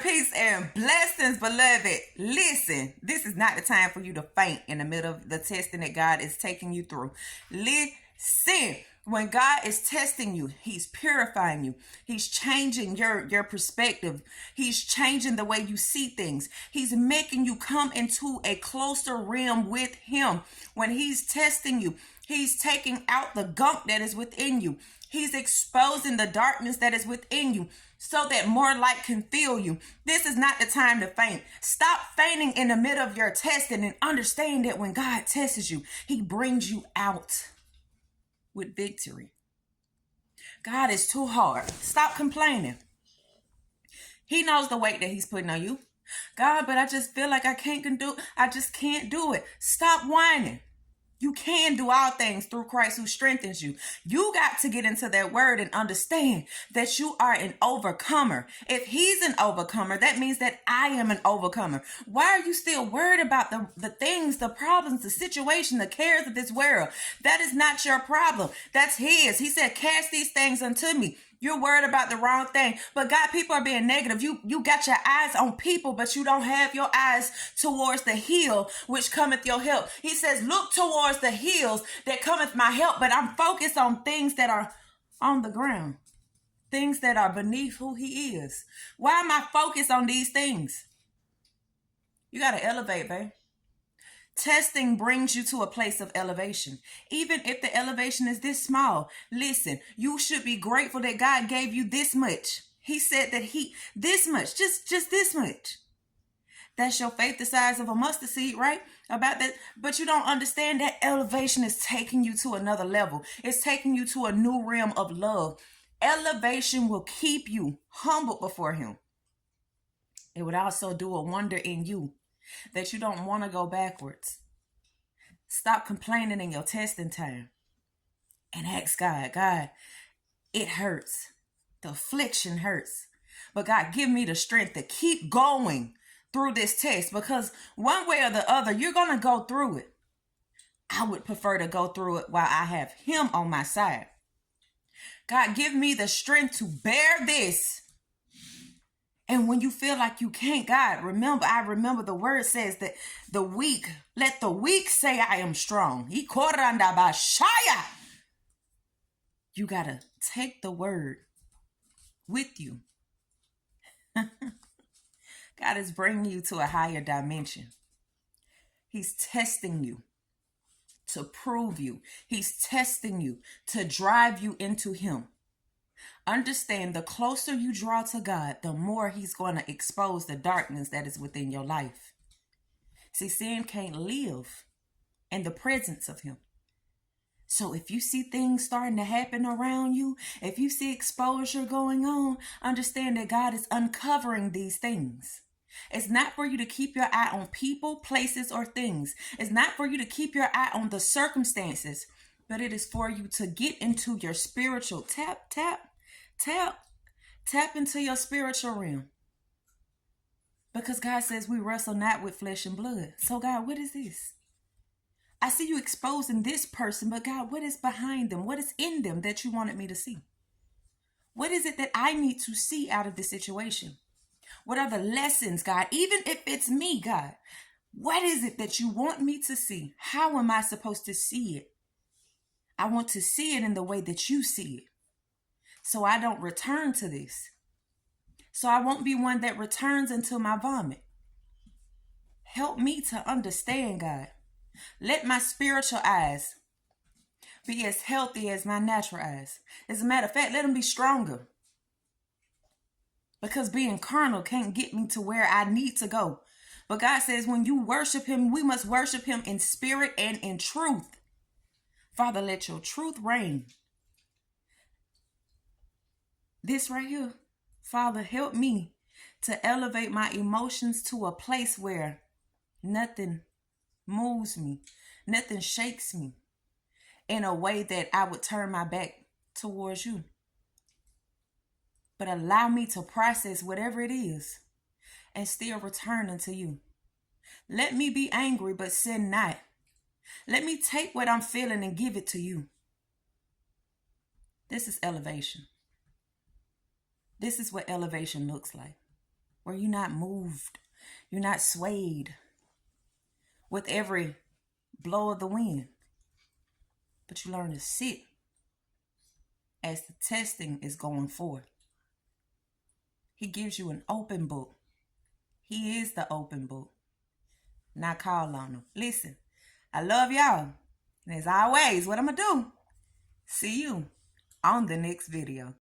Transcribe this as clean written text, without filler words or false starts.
peace, and blessings, beloved. Listen, this is not the time for you to faint in the middle of the testing that God is taking you through. Listen, when God is testing you, He's purifying you. He's changing your perspective. He's changing the way you see things. He's making you come into a closer realm with Him. When He's testing you, He's taking out the gunk that is within you. He's exposing the darkness that is within you so that more light can fill you. This is not the time to faint. Stop fainting in the middle of your testing and understand that when God tests you, He brings you out with victory. God is too hard. Stop complaining. He knows the weight that He's putting on you. God, but I just feel like I just can't do it. Stop whining. You can do all things through Christ who strengthens you. You got to get into that word and understand that you are an overcomer. If He's an overcomer, that means that I am an overcomer. Why are you still worried about the things, the problems, the situation, the cares of this world? That is not your problem. That's His. He said, cast these things unto me. You're worried about the wrong thing. But God, people are being negative. You got your eyes on people, but you don't have your eyes towards the hill, which cometh your help. He says, look towards the hills that cometh my help. But I'm focused on things that are on the ground. Things that are beneath who He is. Why am I focused on these things? You got to elevate, babe. Testing brings you to a place of elevation. Even if the elevation is this small, listen, you should be grateful that God gave you this much. He said that this much, just this much. That's your faith the size of a mustard seed, right? About that. But you don't understand that elevation is taking you to another level. It's taking you to a new realm of love. Elevation will keep you humble before Him. It would also do a wonder in you that you don't want to go backwards. Stop complaining in your testing time and ask God, it hurts. The affliction hurts. But God, give me the strength to keep going through this test, because one way or the other, you're going to go through it. I would prefer to go through it while I have Him on my side. God, give me the strength to bear this. And when you feel like you can't, God, I remember the word says that let the weak say I am strong. You got to take the word with you. God is bringing you to a higher dimension. He's testing you to prove you. He's testing you to drive you into Him. Understand, the closer you draw to God, the more He's going to expose the darkness that is within your life. See, sin can't live in the presence of Him. So if you see things starting to happen around you, if you see exposure going on, understand that God is uncovering these things. It's not for you to keep your eye on people, places, or things. It's not for you to keep your eye on the circumstances, but it is for you to get into your spiritual tap into your spiritual realm. Because God says we wrestle not with flesh and blood. So God, what is this? I see you exposing this person, but God, what is behind them? What is in them that you wanted me to see? What is it that I need to see out of this situation? What are the lessons, God? Even if it's me, God, what is it that you want me to see? How am I supposed to see it? I want to see it in the way that you see it, so I don't return to this. So I won't be one that returns into my vomit. Help me to understand, God. Let my spiritual eyes be as healthy as my natural eyes. As a matter of fact, let them be stronger. Because being carnal can't get me to where I need to go. But God says when you worship Him, we must worship Him in spirit and in truth. Father, let your truth reign. This right here, Father, help me to elevate my emotions to a place where nothing moves me, nothing shakes me in a way that I would turn my back towards you. But allow me to process whatever it is and still return unto you. Let me be angry, but sin not. Let me take what I'm feeling and give it to you. This is elevation. This is what elevation looks like. where you're not moved, you're not swayed with every blow of the wind, but you learn to sit as the testing is going forth. He gives you an open book. He is the open book. Now call on him. Listen, I love y'all. And as always, what I'm going to do, see you on the next video.